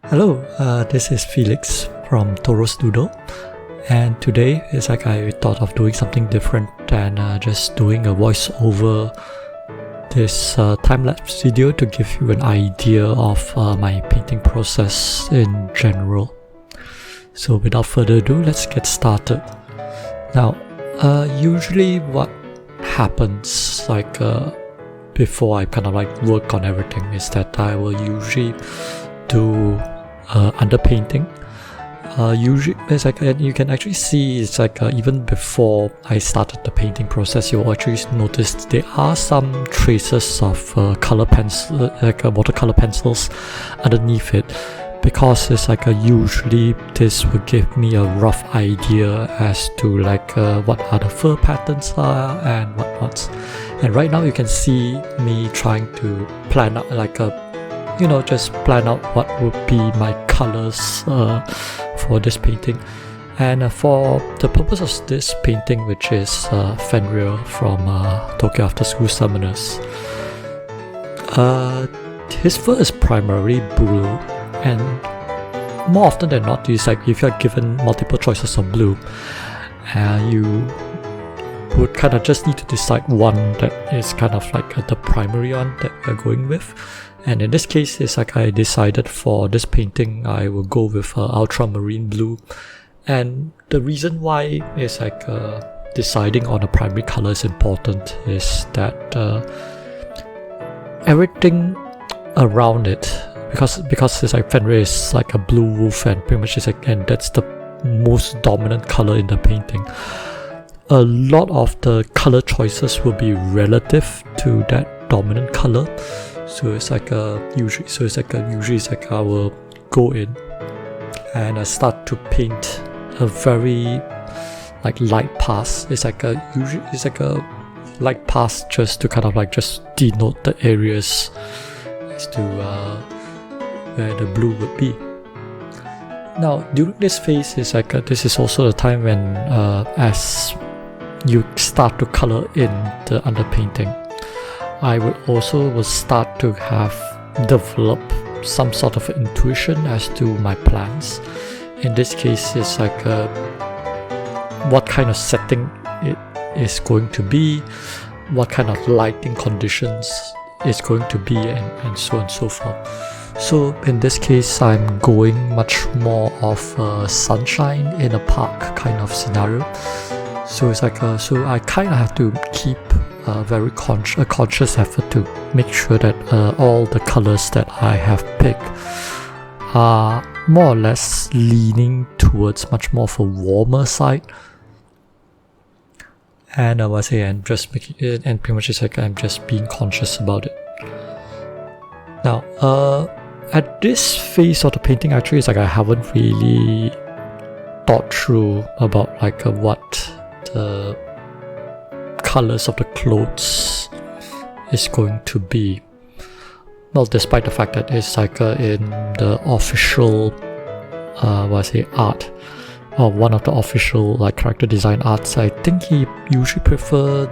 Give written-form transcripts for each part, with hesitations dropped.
Hello, this is Felix from Toro's Doodle, and today it's like I thought of doing something different than just doing a voiceover this time-lapse video to give you an idea of my painting process in general. So without further ado, let's get started. Now, usually what happens before I work on everything is that I will usually do underpainting. Usually it's and you can actually see it's even before I started the painting process, you'll actually notice there are some traces of color pencil, watercolor pencils underneath it, because it's usually this would give me a rough idea as to what are the fur patterns are and whatnots. And right now you can see me trying to plan out just plan out what would be my colors for this painting. And for the purpose of this painting, which is Fenrir from Tokyo Afterschool Summoners, his fur is primarily blue, and more often than not, if you're given multiple choices of blue, you would just need to decide one that is the primary one that you're going with. And in this case, it's I decided for this painting I will go with ultramarine blue. And the reason why is deciding on a primary color is important is that everything around it, because it's Fenrir is a blue wolf, and pretty much and that's the most dominant color in the painting. A lot of the color choices will be relative to that dominant color. So it's usually I will go in and I start to paint a very light pass. It's a light pass just to just denote the areas as to where the blue would be. Now during this phase is this is also the time when as you start to color in the underpainting, I will start to develop some sort of intuition as to my plans. In this case, it's what kind of setting it is going to be, what kind of lighting conditions it's going to be, and so on and so forth. So in this case, I'm going much more of sunshine in a park kind of scenario. So it's so I kind of have to keep a conscious effort to make sure that all the colors that I have picked are more or less leaning towards much more of a warmer side. And I'm just making it, and pretty much I'm just being conscious about it. Now, at this phase of the painting, actually, I haven't really thought through about what the colors of the clothes is going to be. Well, despite the fact that it's in the official art, or one of the official character design arts, I think he usually prefer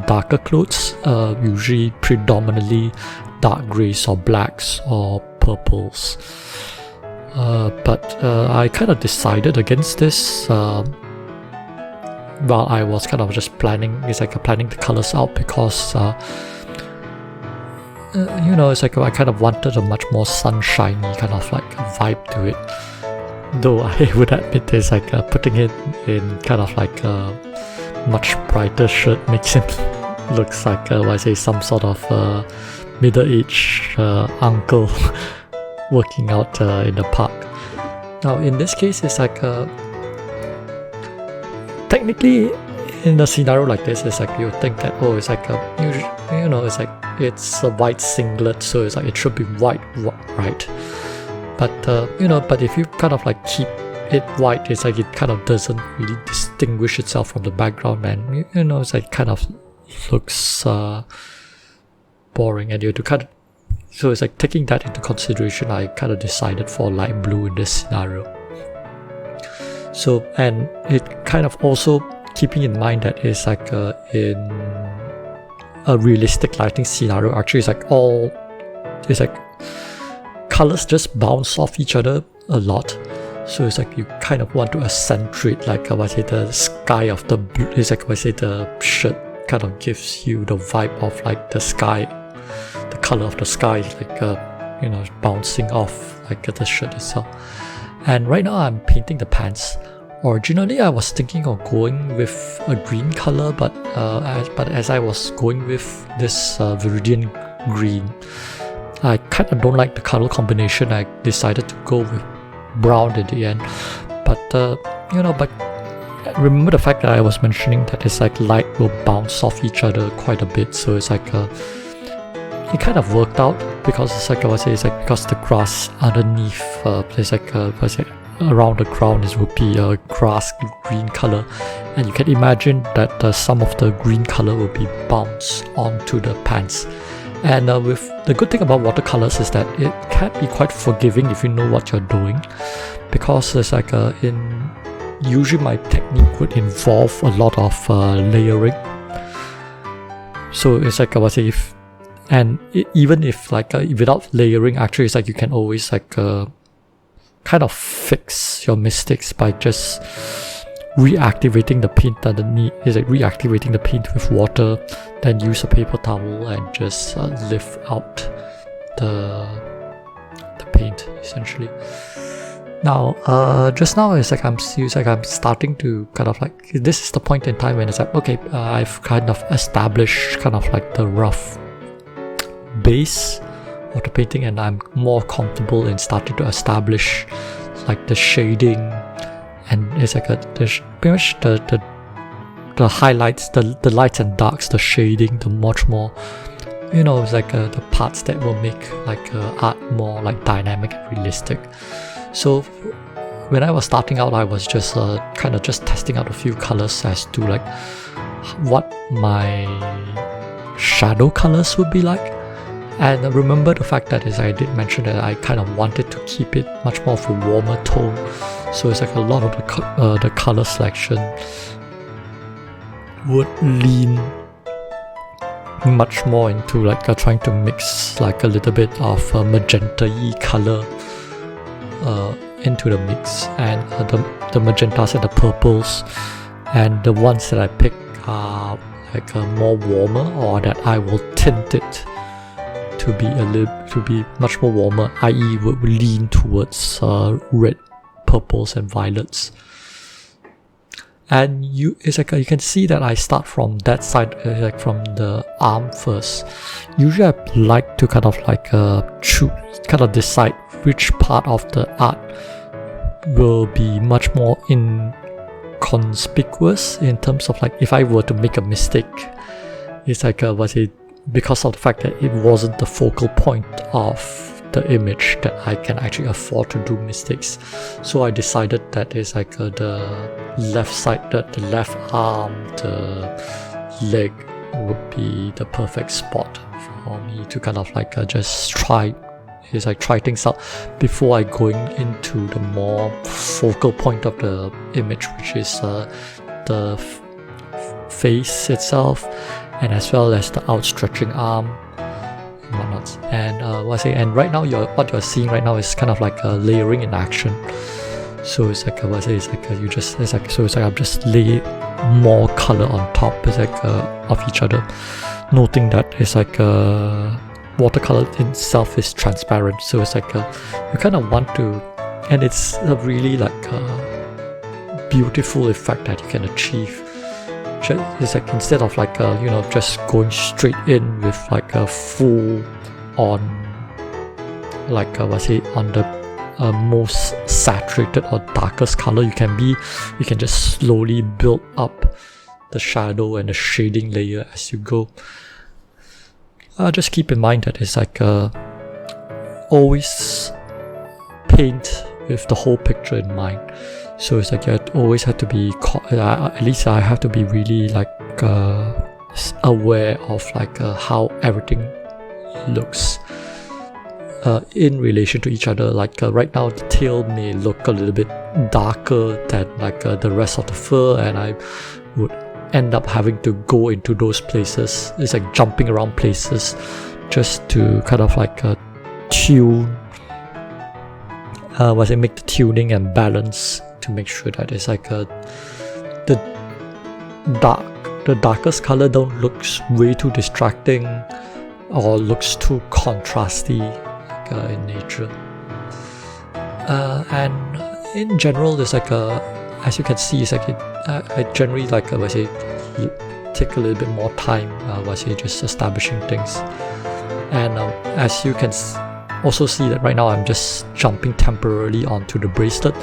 darker clothes, usually predominantly dark greys or blacks or purples. But I kind of decided against this while I was just planning. It's planning the colors out, because I kind of wanted a much more sunshiny vibe to it. Though I would admit this, putting it in a much brighter shirt makes him looks some sort of middle-aged uncle working out in the park. Now in this case, it's technically, in a scenario like this, it's you think that it's it's a white singlet, so it should be white, right? But but if you keep it white, it's it doesn't really distinguish itself from the background, and it's looks boring, and you have to so it's taking that into consideration, I decided for light blue in this scenario. So, and it also keeping in mind that it's in a realistic lighting scenario, actually it's colors just bounce off each other a lot. So it's like you kind of want to accentuate, like the sky of the blue. It's like the shirt kind of gives you the vibe of like the sky, the color of the sky, like bouncing off like the shirt itself. And right now I'm painting the pants. Originally I was thinking of going with a green color, but as I was going with this Viridian green, I kind of don't like the color combination. I decided to go with brown at the end. But remember the fact that I was mentioning that it's like light will bounce off each other quite a bit. So it's like it kind of worked out, because it's like because the grass underneath there's like around the ground is would be a grass green color, and you can imagine that some of the green color will be bounced onto the pants. And with the good thing about watercolors is that it can be quite forgiving if you know what you're doing, because it's like usually my technique would involve a lot of layering. So it's like even if without layering, actually it's like you can always kind of fix your mistakes by just reactivating the paint underneath. Is like reactivating the paint with water, then use a paper towel and just lift out the paint essentially. Now just now it's like I'm starting to kind of like, this is the point in time when it's like, okay, I've kind of established kind of like the rough base of the painting, and I'm more comfortable in starting to establish like the shading, and it's like pretty much the highlights, the lights and darks, the shading, the much more, it's like the parts that will make like art more like dynamic and realistic. So when I was starting out, I was just kind of just testing out a few colors as to like what my shadow colors would be like. And remember the fact that I did mention that I kind of wanted to keep it much more of a warmer tone. So it's like a lot of the color selection would lean much more into like trying to mix like a little bit of magenta-y color into the mix, and the magentas and the purples, and the ones that I pick are like more warmer, or that I will tint it to be much more warmer, i.e. would lean towards red, purples and violets. And it's like you can see that I start from that side, like from the arm first. Usually I like to kind of like decide which part of the art will be much more inconspicuous in terms of like, if I were to make a mistake, it's like because of the fact that it wasn't the focal point of the image, that I can actually afford to do mistakes. So I decided that it's like the left side, the left arm, the leg would be the perfect spot for me to kind of like just try things out before I going into the more focal point of the image, which is the face itself, and as well as the outstretching arm and whatnot. And right now what you're seeing right now is kind of like a layering in action. So it's like I'm just lay more color on top, it's like of each other, noting that it's like watercolor itself is transparent. So it's like you kind of want to, and it's a really like beautiful effect that you can achieve. It's like instead of like just going straight in with like a full on like on the most saturated or darkest color, you can just slowly build up the shadow and the shading layer as you go. Just keep in mind that it's like always paint with the whole picture in mind. So it's like you always have to be, at least I have to be really like aware of like how everything looks in relation to each other. Like right now the tail may look a little bit darker than like the rest of the fur, and I would end up having to go into those places. It's like jumping around places just to kind of like tune make the tuning and balance to make sure that it's like the darkest color don't looks way too distracting or looks too contrasty in nature. And in general, there's like as you can see, it's like I generally like take a little bit more time just establishing things. And as you can also see that right now I'm just jumping temporarily onto the bracelet.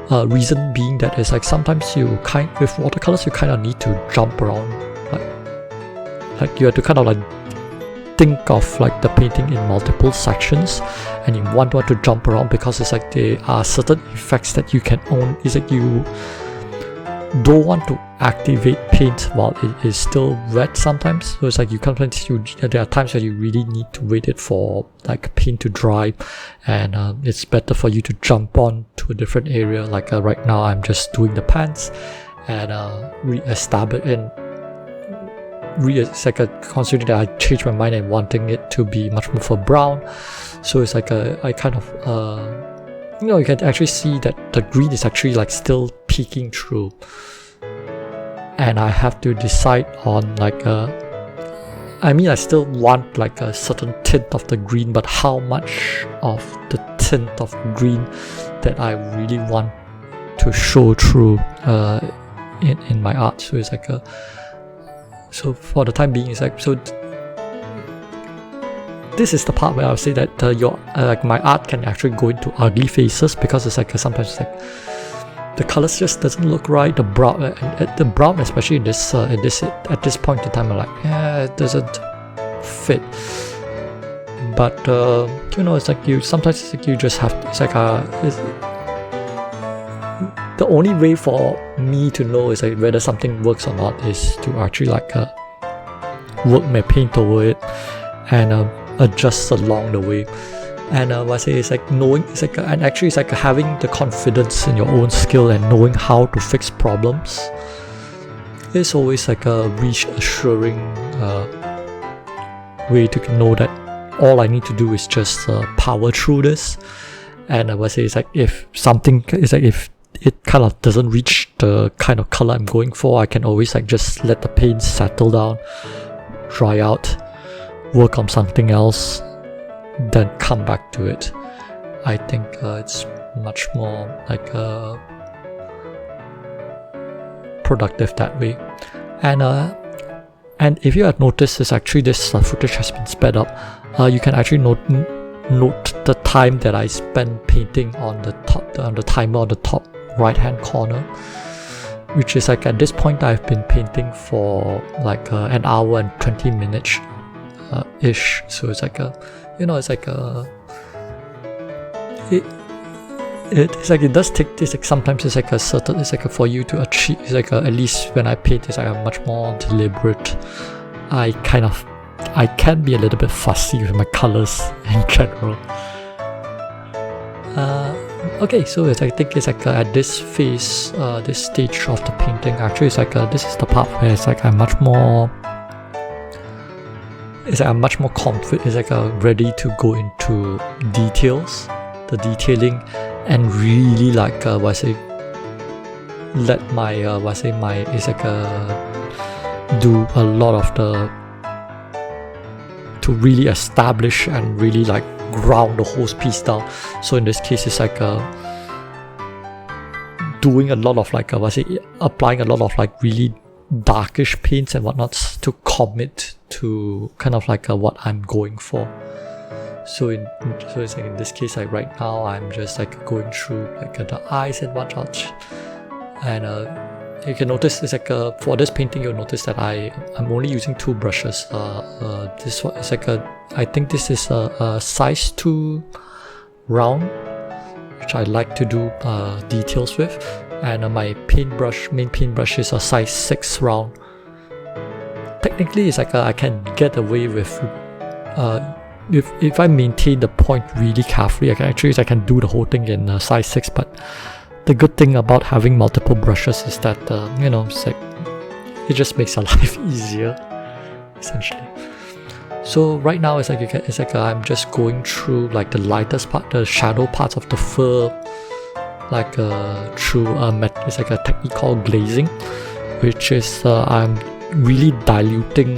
Reason being that it's like sometimes with watercolors you kind of need to jump around, like you have to kind of like think of like the painting in multiple sections, and you want to jump around because it's like there are certain effects that you can own. It's like you don't want to activate paint while it is still wet sometimes, so it's like there are times where you really need to wait it for like paint to dry, and it's better for you to jump on to a different area. Like right now I'm just doing the pants and re-establish and it's like considering that I changed my mind and wanting it to be much more for brown, so it's like I kind of you can actually see that the green is actually like still peeking through, and I have to decide on like I still want like a certain tint of the green, but how much of the tint of green that I really want to show through in my art. So it's like so for the time being, it's like, so this is the part where I would say that like my art can actually go into ugly faces, because it's like sometimes it's like the colors just doesn't look right. The brown, especially in this at this point in time, I'm like, yeah, it doesn't fit. But it's like sometimes it's like you just have to, it's like the only way for me to know is like whether something works or not is to actually like work my paint over it and adjust along the way. And I say it's like knowing, it's like, and actually it's like having the confidence in your own skill and knowing how to fix problems. It's always like a reassuring way to know that all I need to do is just power through this. And I would say it's like if it kind of doesn't reach the kind of color I'm going for, I can always like just let the paint settle down, dry out, work on something else, then come back to it. I think it's much more like productive that way. And if you have noticed, is actually this footage has been sped up. You can actually note the time that I spent painting on the timer on the top right hand corner, which is like at this point I've been painting for like an hour and 20 minutes ish. So it's like it's like it's like it does take this, like sometimes it's like it's like for you to achieve, it's like at least when I paint it's like a much more deliberate. I can be a little bit fussy with my colors in general. Okay, so I think it's like at this phase, this stage of the painting, actually it's like this is the part where it's like I'm much more confident, it's like ready to go into details, the detailing, and really like let my it's like do a lot of to really establish and really like ground the whole piece down. So in this case it's like doing a lot of like applying a lot of like really darkish paints and whatnot to commit to kind of like what I'm going for. So it's like in this case, like right now I'm just like going through like the eyes and whatnot, and you can notice it's like for this painting you'll notice that I'm only using 2 brushes. This one is like I think this is a size 2 round, which I like to do details with, and my main paintbrush is a size 6 round. Technically it's like I can get away with if I maintain the point really carefully, I can do the whole thing in size 6, but the good thing about having multiple brushes is that it's like it just makes your life easier, essentially. So right now it's like I'm just going through like the lightest part, the shadow parts of the fur, like through it's like a technique called glazing, which is I'm really diluting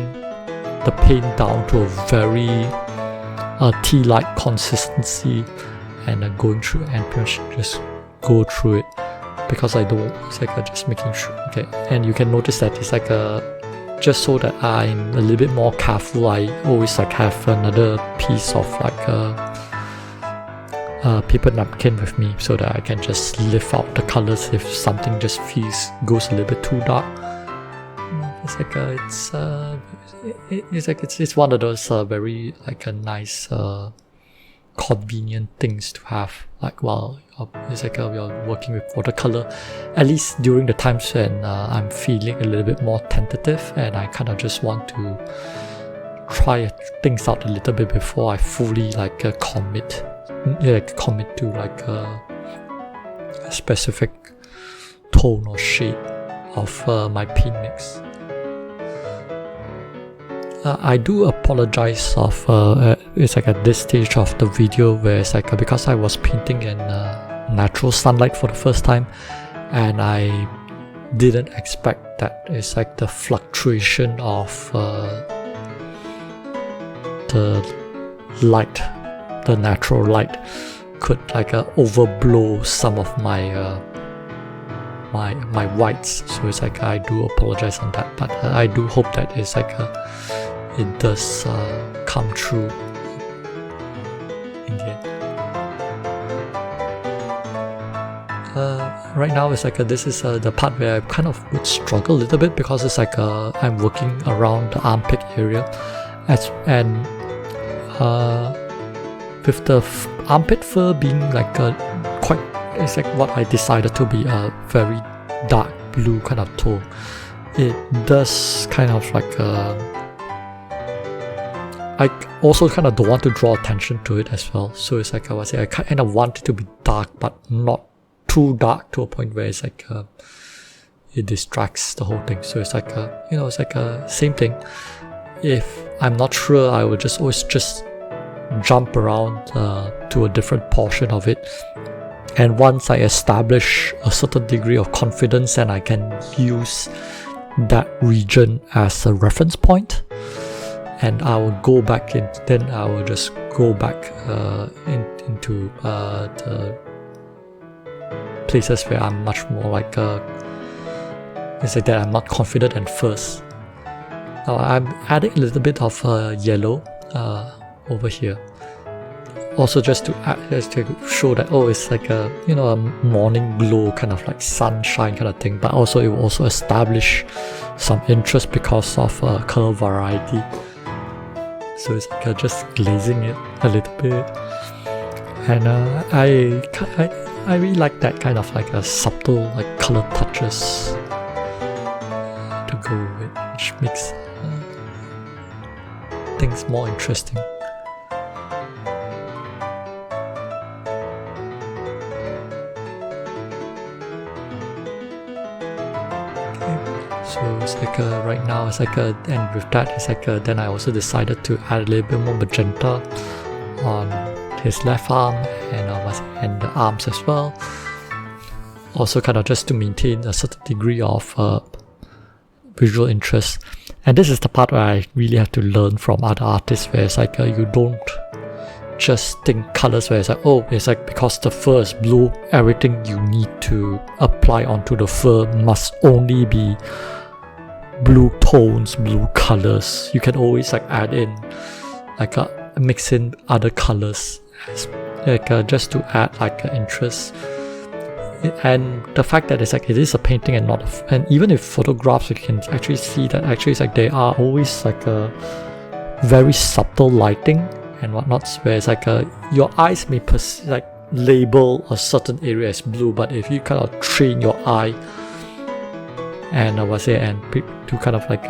the paint down to a very tea-like consistency, and going through and pretty much just go through it, because I don't, it's like just making sure. Okay, and you can notice that it's like just so that I'm a little bit more careful, I always like have another piece of like a paper napkin with me, so that I can just lift out the colors if something just goes a little bit too dark. It's like it's one of those very like a nice convenient things to have, like while it's like we are working with watercolor, at least during the times when I'm feeling a little bit more tentative and I kind of just want to try things out a little bit before I fully like commit to like a specific tone or shade of my paint mix. I do apologize of it's like at this stage of the video where it's like because I was painting in natural sunlight for the first time, and I didn't expect that it's like the fluctuation of the light, the natural light, could like overblow some of my my whites. So it's like I do apologize on that, but I do hope that it's like it does come true in the end. Right now it's like this is the part where I kind of would struggle a little bit, because it's like I'm working around the armpit area, and with the armpit fur being like quite, it's like what I decided to be a very dark blue kind of tone. It does kind of like I also kind of don't want to draw attention to it as well. So it's like I kind of want it to be dark, but not too dark to a point where it's like it distracts the whole thing. So it's like it's like same thing. If I'm not sure, I will always just jump around to a different portion of it, and once I establish a certain degree of confidence, and I can use that region as a reference point, and I will go back in. Then I will just go back into the places where I'm much more like it's like that I'm not confident at first. Now I'm adding a little bit of yellow over here, also just to show that it's like a a morning glow, kind of like sunshine kind of thing, but also it will also establish some interest because of color variety. So it's like just glazing it a little bit, and I really like that kind of like a subtle like color touches to go with, which makes things more interesting. So it's like right now it's like and with that it's like then I also decided to add a little bit more magenta on his left arm and the arms as well. Also kind of just to maintain a certain degree of visual interest. And this is the part where I really have to learn from other artists, where it's like you don't just think colors where it's like it's like because the fur is blue, everything you need to apply onto the fur must only be blue tones, blue colors. You can always like add in like mix in other colors like just to add like interest. And the fact that it's like it is a painting and not and even if photographs, you can actually see that actually it's like there are always like a very subtle lighting and whatnot, where it's like your eyes may like label a certain area as blue, but if you kind of train your eye and to kind of like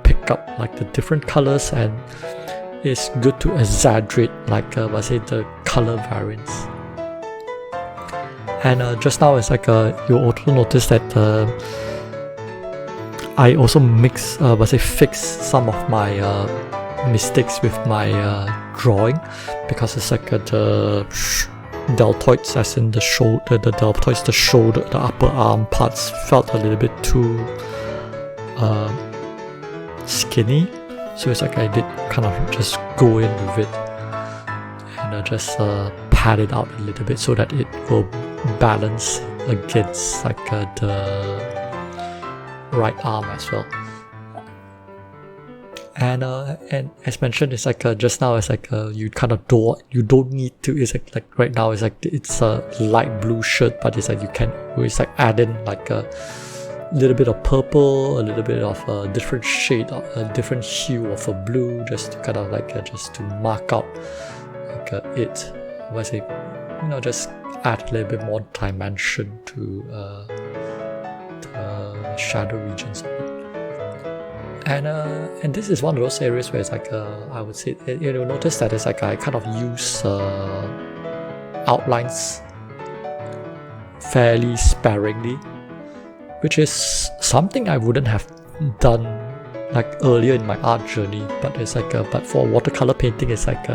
pick up like the different colors, and it's good to exaggerate like the color variance. And just now it's like you also notice that I also fix some of my mistakes with my drawing, because it's like the deltoids, as in the shoulder, the deltoids, the shoulder, the upper arm parts felt a little bit too skinny. So it's like I did kind of just go in with it and just pad it out a little bit so that it will balance against like the right arm as well. And as mentioned, it's like just now, it's like you kind of don't need to. It's like right now, it's like it's a light blue shirt, but it's like you can always like add in like a little bit of purple, a little bit of a different shade, a different hue of a blue, just to kind of like just to mark out like it. Was it, just add a little bit more dimension to the shadow regions of it. And this is one of those areas where it's like I would say, notice that it's like I kind of use outlines fairly sparingly, which is something I wouldn't have done like earlier in my art journey. But it's like but for watercolor painting, it's like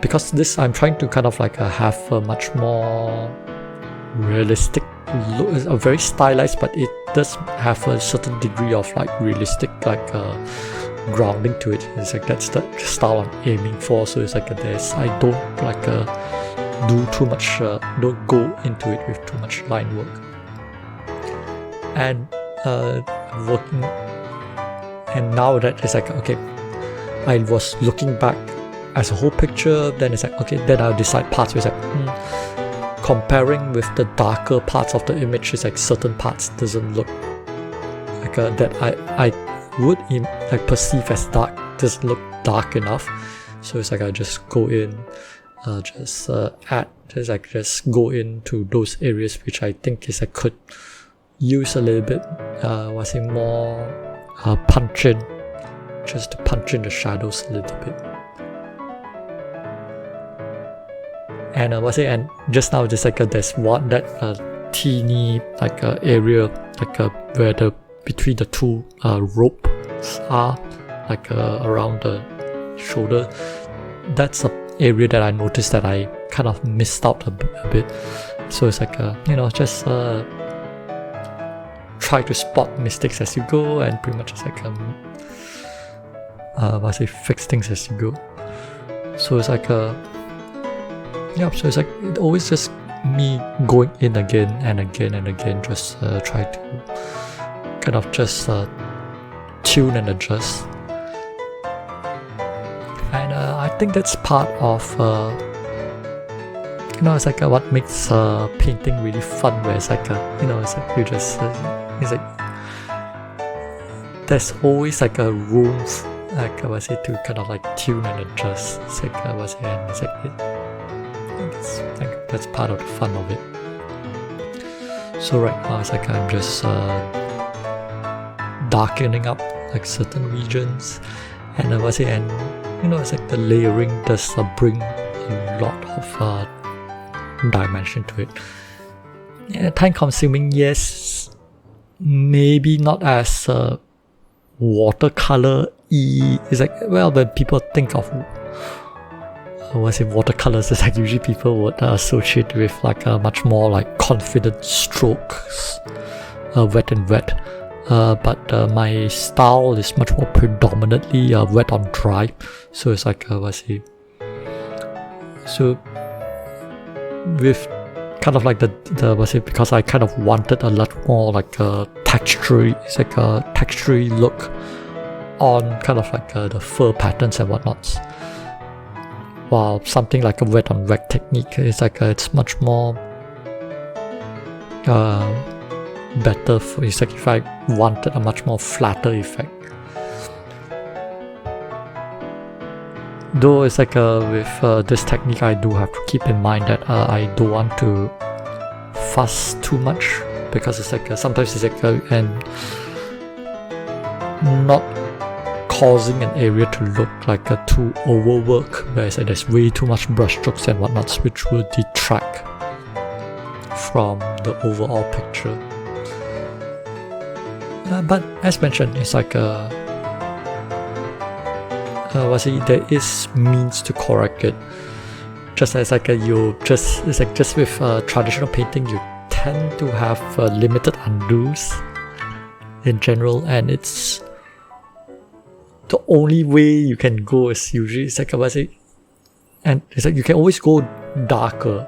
because this, I'm trying to kind of like have a much more realistic look. It's very stylized, but it does have a certain degree of like realistic like grounding to it. It's like that's the style I'm aiming for. So it's like I don't like do too much, don't go into it with too much line work. And working, and now that it's like okay, I was looking back as a whole picture, then it's like okay, then I'll decide parts where it's like comparing with the darker parts of the image, is like certain parts doesn't look like that I would like perceive as dark, doesn't look dark enough. So it's like I just go in, just go into those areas which I think is I could use a little bit more punch in, just to punch in the shadows a little bit. And and just now just like there's one that teeny like area like where the between the two ropes are, like around the shoulder. That's a area that I noticed that I kind of missed out a bit. So it's like just try to spot mistakes as you go, and pretty much just like fix things as you go. So it's like so it's like it always just me going in again and again and again, just try to kind of just tune and adjust. And I think that's part of it's like what makes painting really fun, where it's like it's like you just it's like there's always like a room like to kind of like tune and adjust. It's like and it's like I think that's part of the fun of it. So right now it's like I'm just darkening up like certain regions, and it's like the layering does bring a lot of dimension to it. Yeah, time consuming, yes, maybe not as watercolor-y. It's like, well, when people think of watercolors, it's like usually people would associate with like a much more like confident strokes, wet and wet. But my style is much more predominantly wet on dry. So it's like so with kind of like the because I kind of wanted a lot more like a texture, it's like a textury look on kind of like the fur patterns and whatnots. While something like a wet on wet technique is like it's much more better for, it's like if I wanted a much more flatter effect. Though it's like with this technique, I do have to keep in mind that I don't want to fuss too much, because it's like sometimes it's like and not causing an area to look like too overwork, where it's like there's way too much brush strokes and whatnots, which will detract from the overall picture. But as mentioned, it's like there is means to correct it. Just as like just with traditional painting, you tend to have limited undos in general, and it's the only way you can go is usually it's like and it's like you can always go darker,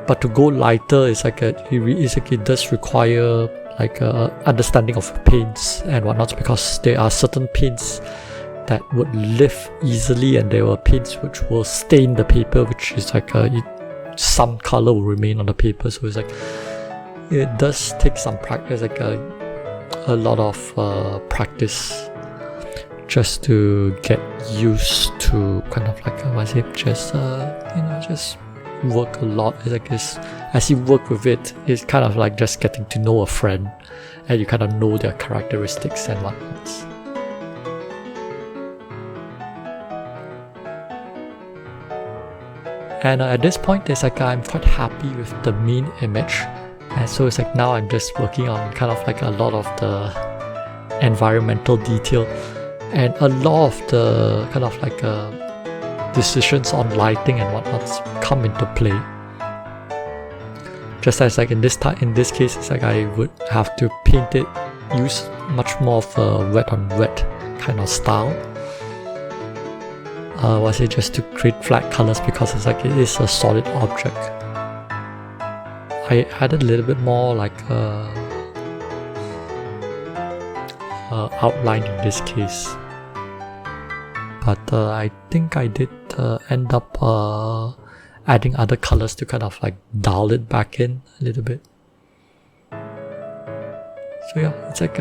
but to go lighter it does require like understanding of paints and whatnot, because there are certain paints that would lift easily, and there were paints which will stain the paper, which is like some color will remain on the paper. So it's like it does take some practice, like a lot of practice, just to get used to kind of like just work a lot. It's like this, as you work with it, it's kind of like just getting to know a friend, and you kind of know their characteristics and whatnot. And at this point, it's like I'm quite happy with the main image, and so it's like now I'm just working on kind of like a lot of the environmental detail, and a lot of the kind of like decisions on lighting and whatnot come into play. Just as like in this case, it's like I would have to paint it, use much more of a wet on wet kind of style. Just to create flat colors, because it's like it is a solid object. I added a little bit more like outline in this case, but I think I did end up adding other colors to kind of like dial it back in a little bit. So yeah, it's like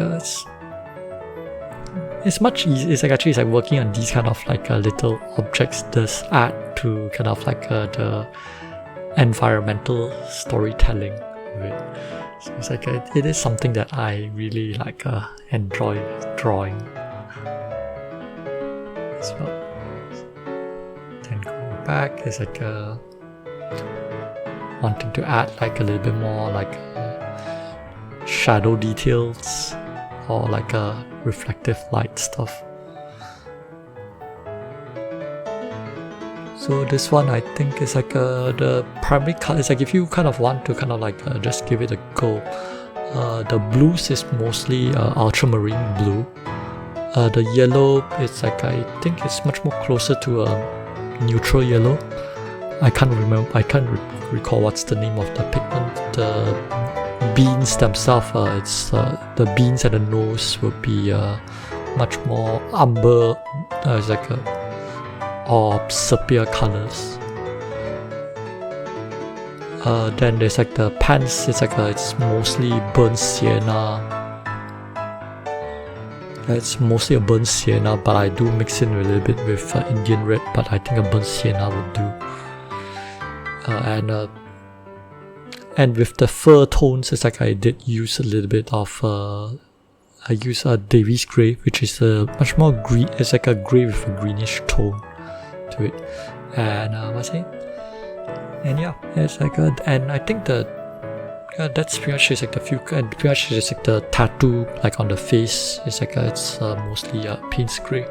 it's much easier. It's like working on these kind of like little objects does add to kind of like the environmental storytelling of it. So it's like it is something that I really like enjoy drawing as well. Then going back, it's like wanting to add like a little bit more like shadow details, or like reflective light stuff. So this one I think is like the primary color. It's like if you kind of want to kind of like just give it a go, the blues is mostly ultramarine blue. The yellow is like, I think it's much more closer to a neutral yellow. I can't recall what's the name of the pigment. The beans themselves, it's the beans and the nose will be much more umber, it's like or sepia colors. Then there's like the pants, it's like it's mostly burnt sienna. It's mostly a burnt sienna, but I do mix in a little bit with Indian red, but I think a burnt sienna would do. And with the fur tones, it's like I did use a little bit of I use a Davies grey, which is a much more green. It's like a grey with a greenish tone to it. And and yeah, it's like and I think that's pretty much like the few, and pretty much just like the tattoo like on the face. It's like it's mostly Payne's grey.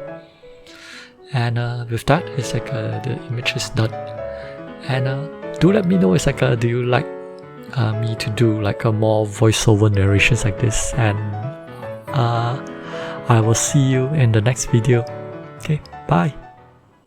And with that, it's like the image is done. And do let me know, it's like do you like me to do like a more voiceover narrations like this? And I will see you in the next video. Okay, bye.